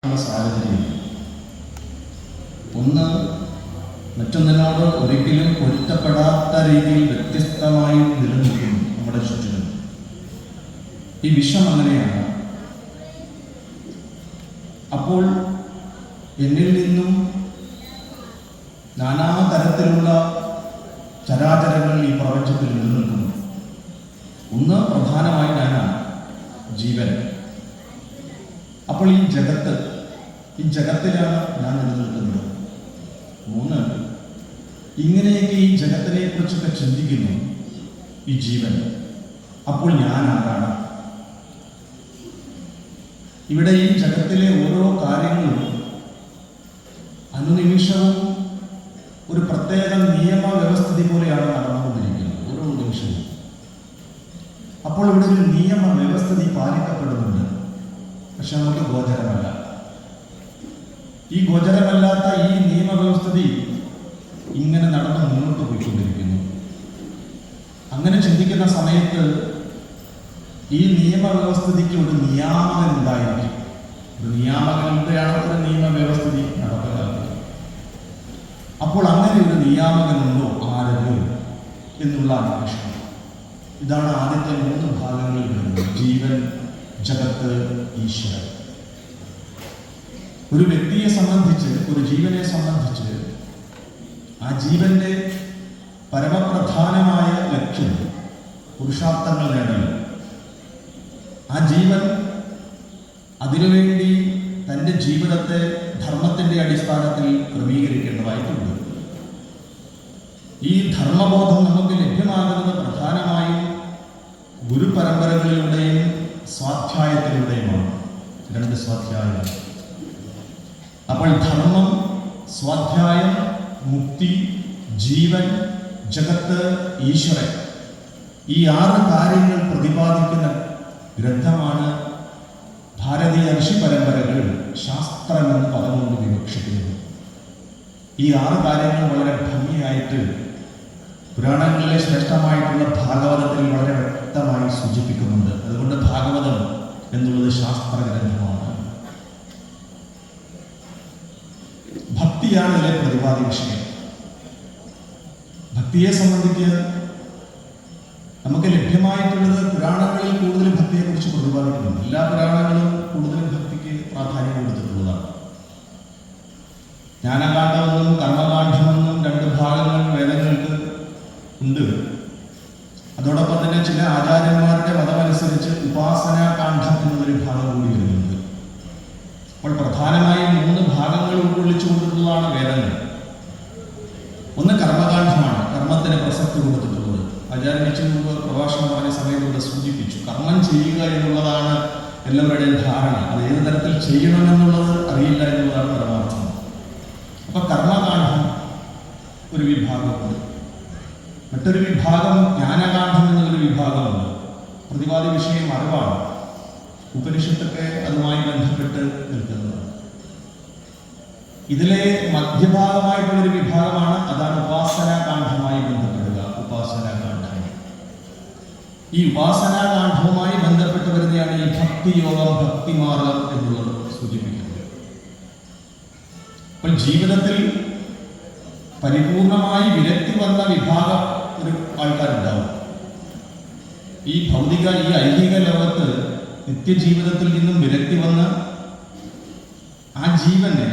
സാഹചര്യം ഒന്ന് മറ്റൊന്നിനോട് ഒരിക്കലും പൊരുത്തപ്പെടാത്ത രീതിയിൽ വ്യത്യസ്തമായി നിലനിൽക്കുന്നു നമ്മുടെ ചുറ്റിലും. ഈ വിഷം അങ്ങനെയാണ്. അപ്പോൾ എന്നിൽ നിന്നും നാനാതരത്തിലുള്ള ചരാചരങ്ങൾ ഈ പ്രപഞ്ചത്തിൽ നിലനിൽക്കുന്നു. ഒന്ന് പ്രധാനമായി ഞാനാണ്, ജീവൻ. അപ്പോൾ ഈ ജഗത്തിലാണ് ഞാൻ നിലനിൽക്കുന്നത്. മൂന്ന്, ഇങ്ങനെയൊക്കെ ഈ ജഗത്തിനെ കുറിച്ചൊക്കെ ചിന്തിക്കുന്നു ഈ ജീവൻ. അപ്പോൾ ഞാൻ ആരാണ്? ഇവിടെ ഈ ജഗത്തിലെ ഓരോ കാര്യങ്ങളും അനുനിമിഷവും ഒരു പ്രത്യേക നിയമവ്യവസ്ഥിതി പോലെയാണ് നടന്നുകൊണ്ടിരിക്കുന്നത്, ഓരോ നിമിഷവും. അപ്പോൾ ഇവിടെ ഒരു നിയമവ്യവസ്ഥിതി പാലിക്കപ്പെടുന്നുണ്ട്, പക്ഷെ നമുക്ക് ഗോചരമല്ല. ഈ ഗോചരമല്ലാത്ത ഈ നിയമവ്യവസ്ഥിതി ഇങ്ങനെ നടന്ന് മുന്നോട്ട് പോയിക്കൊണ്ടിരിക്കുന്നു. അങ്ങനെ ചിന്തിക്കുന്ന സമയത്ത് ഈ നിയമവ്യവസ്ഥിതിക്ക് ഒരു നിയാമകൻ ഉണ്ടായിരിക്കും. ഒരു നിയാമകനുടെയാണ് ഒരു നിയമവ്യവസ്ഥിതി നടപ്പിലാക്കുന്നത്. അപ്പോൾ അങ്ങനെ ഒരു നിയാമകനുണ്ടോ, ആരോ എന്നുള്ള അന്വേഷണം. ഇതാണ് ആദ്യത്തെ 3 ഭാഗങ്ങളിൽ വരുന്നത്: ജീവൻ, ജഗത്ത്, ഈശ്വരൻ. ഒരു വ്യക്തിയെ സംബന്ധിച്ച്, ഒരു ജീവനെ സംബന്ധിച്ച് ആ ജീവന്റെ പരമപ്രധാനമായ ലക്ഷ്യം പുരുഷാർത്ഥങ്ങൾ നേടൽ. ആ ജീവൻ അതിനുവേണ്ടി തൻ്റെ ജീവിതത്തെ ധർമ്മത്തിൻ്റെ അടിസ്ഥാനത്തിൽ ക്രമീകരിക്കേണ്ടതായിട്ടുണ്ട്. ഈ ധർമ്മബോധം നമുക്ക് ലഭ്യമാകുന്നത് പ്രധാനമായും ഗുരുപരമ്പരകളിലൂടെയും സ്വാധ്യായത്തിലൂടെയുമാണ്. 2 സ്വാധ്യായങ്ങൾ. അപ്പോൾ ധർമ്മം, സ്വാധ്യായം, മുക്തി, ജീവൻ, ജഗത്ത്, ഈശ്വരൻ, ഈ 6 കാര്യങ്ങൾ പ്രതിപാദിക്കുന്ന ഗ്രന്ഥമാണ് ഭാരതീയ ഋഷി പരമ്പരകൾ ശാസ്ത്രം എന്ന് പറഞ്ഞുകൊണ്ട് വിവക്ഷിക്കുന്നത്. ഈ 6 കാര്യങ്ങൾ വളരെ ഭംഗിയായിട്ട് പുരാണങ്ങളിലെ ശ്രേഷ്ഠമായിട്ടുള്ള ഭാഗവതത്തിൽ വളരെ വ്യക്തമായി സൂചിപ്പിക്കുന്നുണ്ട്. അതുകൊണ്ട് ഭാഗവതം എന്നുള്ളത് ശാസ്ത്ര ഗ്രന്ഥമാണ്. ഭക്തിയാണ് ഇതിലെ പ്രതിപാദ്യ വിഷയം. ഭക്തിയെ സംബന്ധിച്ച് നമുക്ക് ലഭ്യമായിട്ടുള്ളത് പുരാണങ്ങളിൽ കൂടുതലും ഭക്തിയെക്കുറിച്ച് പ്രതിപാദിക്കുന്നുണ്ട്. എല്ലാ പുരാണങ്ങളും കൂടുതലും ഭക്തിക്ക് പ്രാധാന്യം കൊടുത്തിട്ടുള്ളതാണ്. ജ്ഞാനകാണ്ഡമെന്നും കർമ്മകാണ്ഡമെന്നും 2 ഭാഗങ്ങൾ വേദങ്ങൾക്ക് ഉണ്ട്. അതോടൊപ്പം തന്നെ ചില ആചാര്യന്മാരുടെ മതമനുസരിച്ച് ഉപാസനാകാണ്ഡം എന്നൊരു ഭാഗം കൂടി വരുന്നുണ്ട്. അപ്പോൾ പ്രധാനമായും 3 ഭാഗങ്ങൾ ഉൾക്കൊള്ളിച്ചുകൊണ്ടുള്ളതാണ് വേദങ്ങൾ. ഒന്ന് കർമ്മകാണ്ഡമാണ്, കർമ്മത്തിന് പ്രസക്തി കൊടുത്തിട്ടുള്ളത്. ആചാര്യൻ മുമ്പ് പ്രഭാഷണം പറഞ്ഞ സമയത്ത് ഇവിടെ സൂചിപ്പിച്ചു, കർമ്മം ചെയ്യുക എന്നുള്ളതാണ് എല്ലാവരുടെയും ധാരണ. അത് ഏത് തരത്തിൽ ചെയ്യണമെന്നുള്ളത് അറിയില്ല എന്നുള്ളതാണ് പരമാർത്ഥം. അപ്പൊ കർമ്മകാണ്ഡം ഒരു വിഭാഗമുണ്ട്. മറ്റൊരു വിഭാഗം ജ്ഞാനകാണ്ഡം എന്നൊരു വിഭാഗമുണ്ട്. പ്രതിപാദ്യ വിഷയം അറിവാണ്. ഉപനിഷത്തൊക്കെ അതുമായി ബന്ധപ്പെട്ട് നിൽക്കുന്നതാണ്. ഇതിലെ മധ്യഭാഗമായിട്ടുള്ളൊരു വിഭാഗമാണ്, അതാണ് ഉപാസനാകാണ്ഡവുമായി ബന്ധപ്പെടുക. ഉപാസനാകാന്ഡം, ഈ ഉപാസനാകാന്ഡവുമായി ബന്ധപ്പെട്ട് വരുന്നതാണ് ഈ ഭക്തിയോഗം, ഭക്തിമാർഗം എന്നുള്ളത് സൂചിപ്പിക്കുന്നത്. അപ്പോൾ ജീവിതത്തിൽ പരിപൂർണമായി വിരക്തി വന്ന വിഭാഗം ഒരു ആൾക്കാരുണ്ടാവും. ഈ ഭൗതിക, ഈ ഐഹിക ലോകത്ത് നിത്യജീവിതത്തിൽ നിന്നും വിരക്തി വന്ന് ആ ജീവനെ,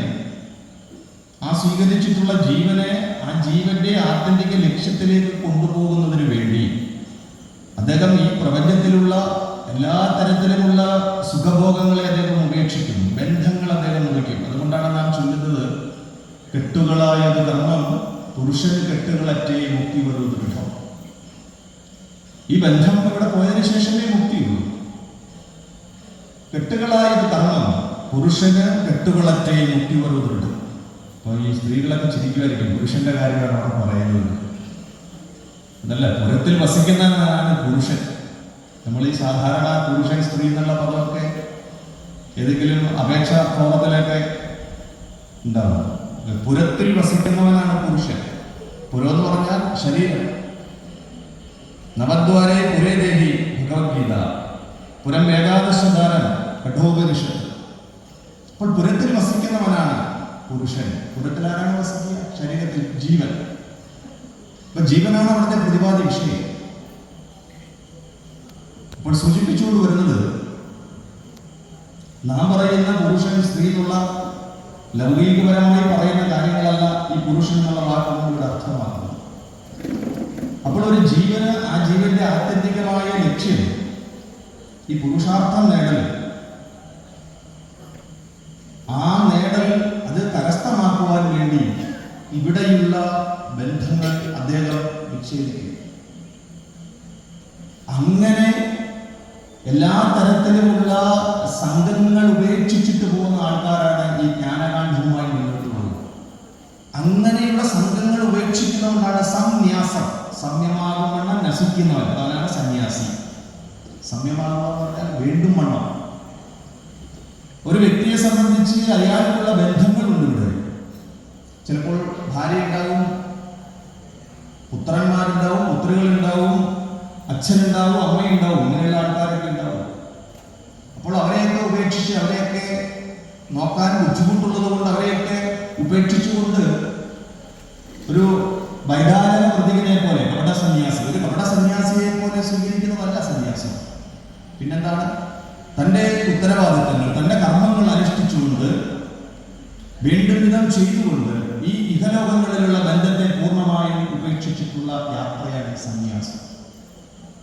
ആ സ്വീകരിച്ചിട്ടുള്ള ജീവനെ, ആ ജീവന്റെ ആത്യന്തിക ലക്ഷ്യത്തിലേക്ക് കൊണ്ടുപോകുന്നതിന് വേണ്ടി അദ്ദേഹം ഈ പ്രപഞ്ചത്തിലുള്ള എല്ലാ തരത്തിലുമുള്ള സുഖഭോഗങ്ങളെ അദ്ദേഹം ഉപേക്ഷിക്കുന്നു, ബന്ധങ്ങൾ അദ്ദേഹം മുറിക്കും. അതുകൊണ്ടാണ് നാം ചൊല്ലുന്നത്, കെട്ടുകളായത് കർമ്മം പുരുഷന് കെട്ടുകളറ്റേ മുക്തി വരൂ ദൃഢം. ഈ ബന്ധം ഇവിടെ പോയതിനു ശേഷമേ മുക്തിയുള്ളൂ. കെട്ടുകളായത് കർമ്മം പുരുഷന് കെട്ടുകളറ്റേ മുക്തി വരൂ ദൃഢം. അപ്പോൾ ഈ സ്ത്രീകളൊക്കെ ചിരിക്കുമായിരിക്കും, പുരുഷന്റെ കാര്യമാണ് അവിടെ പറയുന്നത്. അതല്ല, പുരത്തിൽ വസിക്കുന്നതാണ് പുരുഷൻ. നമ്മൾ ഈ സാധാരണ പുരുഷൻ സ്ത്രീ എന്നുള്ള പദമൊക്കെ ഏതെങ്കിലും അപേക്ഷാ ഫോമത്തിലൊക്കെ ഉണ്ടാവും. പുരത്തിൽ വസിക്കുന്നവനാണ് പുരുഷൻ. പുരം എന്ന് പറഞ്ഞാൽ ശരീരം. നവദ്വാരേ പുരേ ദേഹി ഭഗവത്ഗീത. പുരം ഏകാദശ ദാനം കഠോപനിഷത്ത്. അപ്പോൾ പുരത്തിൽ വസിക്കുന്നവനാണ് പുരുഷൻ. പുരത്തിൽ ആരാണ് വസിക്കുക? ശരീരത്തിൽ ജീവൻ. അപ്പൊ ജീവനാണ് അവിടുത്തെ പ്രതിപാദ്യ വിഷയം. അപ്പോൾ സൂചിപ്പിച്ചുകൊണ്ട് വരുന്നത്, നാം പറയുന്ന പുരുഷൻ സ്ത്രീ എന്നുള്ള ലൗകികപരമായി പറയുന്ന കാര്യങ്ങളല്ല ഈ പുരുഷൻ എന്നുള്ള വാക്കുകളുടെ അർത്ഥമാക്കുന്നത്. അപ്പോൾ ഒരു ജീവന് ആ ജീവന്റെ ആത്യന്തികമായ ലക്ഷ്യം ഈ പുരുഷാർത്ഥം നേടൽ, ആ നേടൽ അത് കരസ്ഥമാക്കുവാൻ വേണ്ടി ഇവിടെയുള്ള ബന്ധങ്ങൾ അദ്ദേഹം വിച്ഛേദിക്കും. അങ്ങനെ എല്ലാ തരത്തിലുമുള്ള സംഘങ്ങൾ ഉപേക്ഷിച്ചിട്ട് പോകുന്ന ആൾക്കാരാണ് ഈ ജ്ഞാനകാന്ഡവുമായി മുന്നോട്ട് പോകുന്നത്. അങ്ങനെയുള്ള സംഘങ്ങൾ ഉപേക്ഷിക്കുന്നതുകൊണ്ടാണ് സംന്യാസം, സമ്യമാകുമെണ്ണം നശിക്കുന്നവൻ, അതാണ് സന്യാസി. സമ്യമാകുക എന്ന് പറഞ്ഞാൽ വീണ്ടും വണ്ണം. ഒരു വ്യക്തിയെ സംബന്ധിച്ച് അയാൾക്കുള്ള ബന്ധങ്ങളുണ്ട്. ഇവിടെ ചിലപ്പോൾ ഭാര്യ ഉണ്ടാവും, പുത്രന്മാരുണ്ടാവും, പുത്രികളുണ്ടാവും, അച്ഛനുണ്ടാവും, അമ്മയുണ്ടാവും, ഇങ്ങനെയുള്ള ആൾക്കാരൊക്കെ ഉണ്ടാവും. അപ്പോൾ അവരെയൊക്കെ ഉപേക്ഷിച്ച്, അവരെയൊക്കെ നോക്കാൻ ബുദ്ധിമുട്ടുള്ളത് കൊണ്ട് അവരെയൊക്കെ ഉപേക്ഷിച്ചുകൊണ്ട് ഒരു വൈതാരക പ്രതീകനെ പോലെ കപട സന്യാസി, ഒരു കപട സന്യാസിയെ പോലെ സ്വീകരിക്കുന്നതല്ല സന്യാസം. പിന്നെന്താണ്? തൻ്റെ ഉത്തരവാദിത്തങ്ങൾ, തൻ്റെ കർമ്മങ്ങൾ അനുഷ്ഠിച്ചുകൊണ്ട് വീണ്ടും വിധം ചെയ്തുകൊണ്ട് ഈ ഇഹലോകങ്ങളിലുള്ള ബന്ധത്തെ പൂർണ്ണമായും ഉപേക്ഷിച്ചിട്ടുള്ള യാത്രയാണ് സന്യാസം.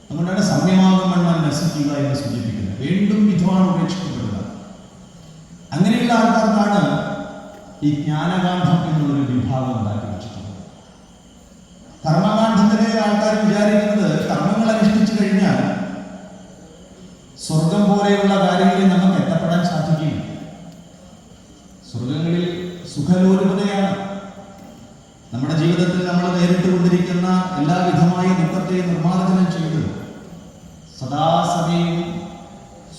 അതുകൊണ്ടാണ് സമ്യമാകുമെണ്ണം നശിക്കുക എന്ന് സൂചിപ്പിക്കുന്നത്. വീണ്ടും വിധമാണ് ഉപേക്ഷിക്കപ്പെടുക. അങ്ങനെയുള്ള ആൾക്കാർക്കാണ് ഈ ജ്ഞാനകാന്ഡം എന്നുള്ളൊരു വിഭാഗം ഉണ്ടാക്കി വെച്ചിട്ടുള്ളത്. കർമ്മകാന്ഡത്തിലെ ആൾക്കാർ വിചാരിക്കുന്നത് കർമ്മങ്ങൾ അനുഷ്ഠിച്ചു കഴിഞ്ഞാൽ സ്വർഗം പോലെയുള്ള കാര്യങ്ങളിൽ നമുക്ക് എത്തപ്പെടാൻ സാധിക്കും. സ്വർഗങ്ങളിൽ സുഖലോലുപതയാണ്. നമ്മുടെ ജീവിതത്തിൽ നമ്മൾ നേരിട്ട് കൊണ്ടിരിക്കുന്ന എല്ലാവിധമായ ദുഃഖത്തെയും നിർമ്മാർജ്ജനം ചെയ്ത് സദാസമയം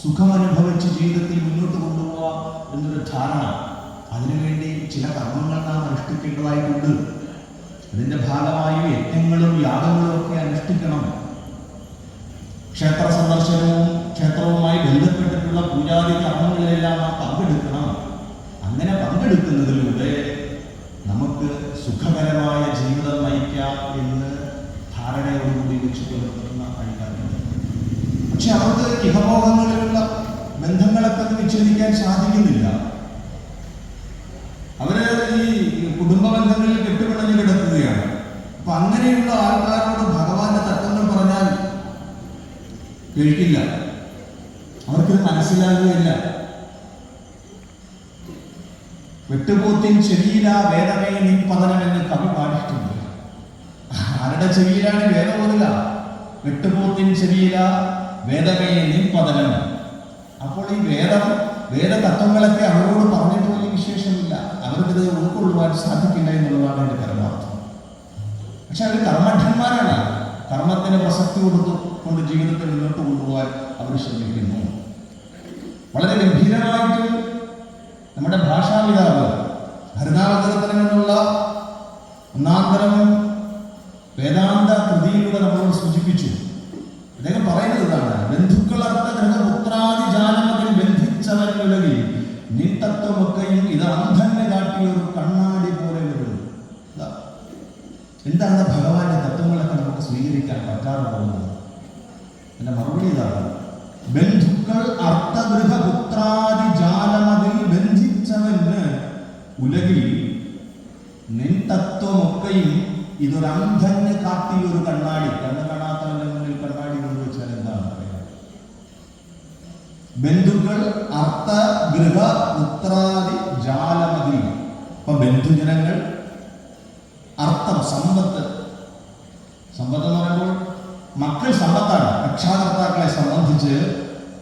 സുഖമനുഭവിച്ച് ജീവിതത്തിൽ മുന്നോട്ട് കൊണ്ടുപോകാം എന്നൊരു ധാരണ, അതിനുവേണ്ടി ചില കർമ്മങ്ങൾ നാം അനുഷ്ഠിക്കേണ്ടതായിട്ടുണ്ട്. അതിൻ്റെ ഭാഗമായി യജ്ഞങ്ങളും യാഗങ്ങളും ഒക്കെ അനുഷ്ഠിക്കണം. ക്ഷേത്ര സന്ദർശനവും ക്ഷേത്രവുമായി ബന്ധപ്പെട്ടിട്ടുള്ള പൂജാതി കർമ്മങ്ങളിലെല്ലാം നാം പങ്കെടുക്കണം. അങ്ങനെ പങ്കെടുക്കുന്നതിലൂടെ നമുക്ക് സുഖകരമായ ജീവിതം നയിക്കാം എന്ന് ധാരണയോടുകൂടി വെച്ച് പുലർത്തുന്ന ആൾക്കാരുണ്ട്. പക്ഷെ അവർക്ക് ഇഹഭോഗങ്ങളിലുള്ള ബന്ധങ്ങളൊക്കെ വിച്ഛേദിക്കാൻ സാധിക്കുന്നില്ല. അവര് ഈ കുടുംബ ബന്ധങ്ങളിൽ കെട്ടുപിണഞ്ഞു കിടക്കുകയാണ്. അപ്പൊ അങ്ങനെയുള്ള ആൾക്കാരോട് ഭഗവാന്റെ തത്വങ്ങൾ പറഞ്ഞാൽ കേൾക്കില്ല, അവർക്കിത് മനസ്സിലാകുകയില്ല. വെട്ടുപോത്തിൻ ചെവിയില വേദമേ നിൻ പതനം എന്ന് കവി പാടിയിട്ടുണ്ട്. ആരുടെ ചെവിയിലാണ് വേദബോധില്ല? വെട്ടുപോത്തിൻ ചെവിയില വേദമേ നിൻ പതനം. അപ്പോൾ ഈ വേദതത്വങ്ങളൊക്കെ അവരോട് പറഞ്ഞിട്ട് വലിയ വിശേഷമില്ല. അവർക്കിത് ഉൾക്കൊള്ളുവാൻ സാധിക്കില്ല എന്നുള്ളതാണ് എൻ്റെ പരമാർത്ഥം. പക്ഷെ അവർ കർമ്മഠന്മാരാണ്. കർമ്മത്തിന് പ്രസക്തി കൊണ്ട് ജീവിതത്തെ മുന്നോട്ട് കൊണ്ടുപോകാൻ അവർ ശ്രമിക്കുന്നു. വളരെ ഗംഭീരമായിട്ട് നമ്മുടെ ഭാഷാപിതാവ് ഭരണാവതരത്തിൽ നിന്നുള്ള ഒന്നാന്തരം വേദാന്ത കൃതിയിലൂടെ നമ്മളോട് സൂചിപ്പിച്ചു. അദ്ദേഹം പറയുന്നത് ഇതാണ്: ബന്ധുക്കളർത്ത ഗൃഹപുത്രാദി ജാലമതിൽ ബന്ധിച്ചവരുലകിൽ നിൻ തത്വമൊക്കെയും ഇത് അന്ധന് കാട്ടിയൊരു കണ്ണാടി പോലെ വരുന്നു. എന്താണ് ഭഗവാന്റെ തത്വങ്ങളൊക്കെ നമുക്ക് സ്വീകരിക്കാൻ പറ്റാതെ പോകുന്നത്? എന്റെ മറുപടി ഇതാണ്: ബന്ധുക്കൾ അർത്ഥഗൃഹപുത്രാദി ജാലമതിൽ ബന്ധിച്ചവന് ഉലകിൽ നിൻ തത്വമൊക്കെയും ഇതൊരു അന്ധന് കാട്ടിയൊരു കണ്ണാടി. കണ്ണ് കാണാത്തവന്റെ മുന്നിൽ കണ്ണാടി കൊണ്ടുവച്ചാൽ എന്താണ് പറയുക? ബന്ധുക്കൾ അർത്ഥ ഗൃഹ പുത്രാദി ജാലമതിൽ. അപ്പൊ ബന്ധുജനങ്ങൾ, അർത്ഥം, സമ്പത്ത്. സമ്പത്ത് എന്ന് പറയുമ്പോൾ മക്കൾ സമ്പത്താണ്. രക്ഷാകർത്താക്കളെ സംബന്ധിച്ച്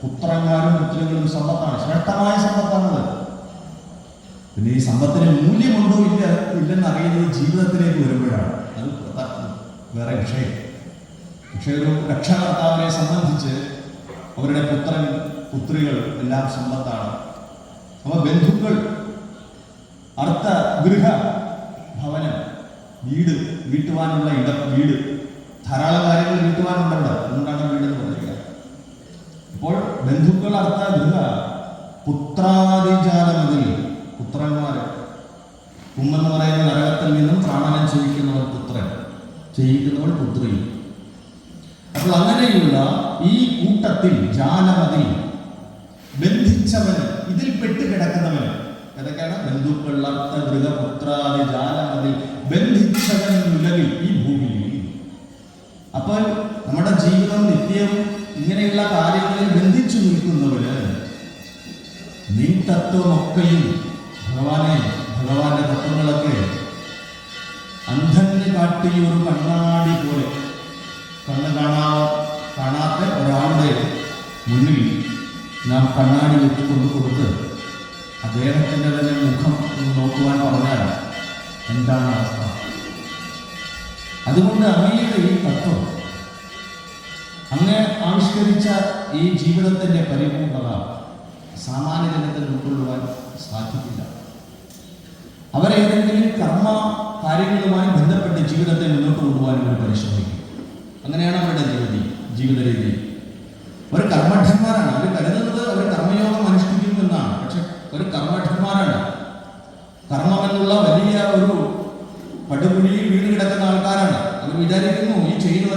പുത്രന്മാരും പുത്രികളും സമ്പത്താണ്, ശ്രേഷ്ഠമായ സമ്പത്താണത്. പിന്നെ ഈ സമ്പത്തിന് മൂല്യമുണ്ടോ ഇല്ലെന്ന് അറിയുന്നത് ജീവിതത്തിലേക്ക് വരുമ്പോഴാണ്. അത് വേറെ വിഷയം. പക്ഷെ ഒരു രക്ഷാകർത്താവിനെ സംബന്ധിച്ച് അവരുടെ പുത്രൻ പുത്രികൾ എല്ലാം സമ്പത്താണ്. അപ്പൊ ബന്ധുക്കൾ, അർത്ഥ ഗൃഹ, ഭവനം, വീട്, വീട്ടുവാനുള്ള ഇടം, വീട്, ധാരാളം കാര്യങ്ങൾ വീട്ടുവാനുണ്ടവിടെ. അതുകൊണ്ടാണ് വീടെന്ന് പറയുക. അപ്പോൾ ബന്ധുക്കൾ അർത്ഥ ഗൃഹ പുത്രാദിജാലമതിൽ പുത്രിയും. അപ്പോൾ അങ്ങനെയുള്ള ഈ കൂട്ടത്തിൽ ജാലമതിൽ ബന്ധിച്ചവൻ, ഇതിൽ പെട്ട് കിടക്കുന്നവൻ ഏതൊക്കെയാണ്? ബന്ധുക്കൾ, അർത്ഥ, ഗൃഹപുത്രാദി ജാലമതിൽ ബന്ധിച്ചവൻ ഉലകിൽ, ഈ ഭൂമിയിൽ. അപ്പോൾ നമ്മുടെ ജീവിതം നിത്യം ഇങ്ങനെയുള്ള കാര്യങ്ങളിൽ ബന്ധിച്ചു നിൽക്കുന്നവര് നിൻ തത്വമൊക്കെയും ഭഗവാന്റെ തത്വങ്ങളൊക്കെ അന്ധന് കാട്ടിയ ഒരു കണ്ണാടി പോലെ, കണ്ണ് കാണാത്ത ഒരാളുടെ മുന്നിൽ നാം കണ്ണാടി വെച്ച് കൊടുത്ത് അദ്ദേഹത്തിൻ്റെ തന്നെ മുഖം ഒന്ന് നോക്കുവാൻ പറഞ്ഞാൽ എന്താണ് അവസ്ഥ? അതുകൊണ്ട് അങ്ങയുടെ ഈ തത്വം, അങ്ങ് ആവിഷ്കരിച്ച ഈ ജീവിതത്തിൻ്റെ പരിപൂർണത സാമാന്യ ജനത്തിൽ ഉൾക്കൊള്ളുവാൻ സാധിക്കില്ല. അവരേതെങ്കിലും കർമ്മ കാര്യങ്ങളുമായി ബന്ധപ്പെട്ട് ജീവിതത്തെ മുന്നോട്ട് കൊണ്ടുപോകാൻ അവർ പരിശ്രമിക്കും. അങ്ങനെയാണ് അവരുടെ ജീവിത രീതി. ഒരു കർമ്മഠന്മാരാണ്. അവർ കരുതുന്നത് അവർ കർമ്മയോഗം അനുഷ്ഠിക്കുന്നു എന്നാണ്. പക്ഷെ ഒരു കർമ്മഠന്മാരാണ്. കർമ്മമെന്നുള്ള വലിയ ഒരു പടുകുഴിയിൽ വീണ് കിടക്കുന്ന ആൾക്കാരാണ്. അവർ വിചാരിക്കുന്നു ഈ ചെയ്യുന്ന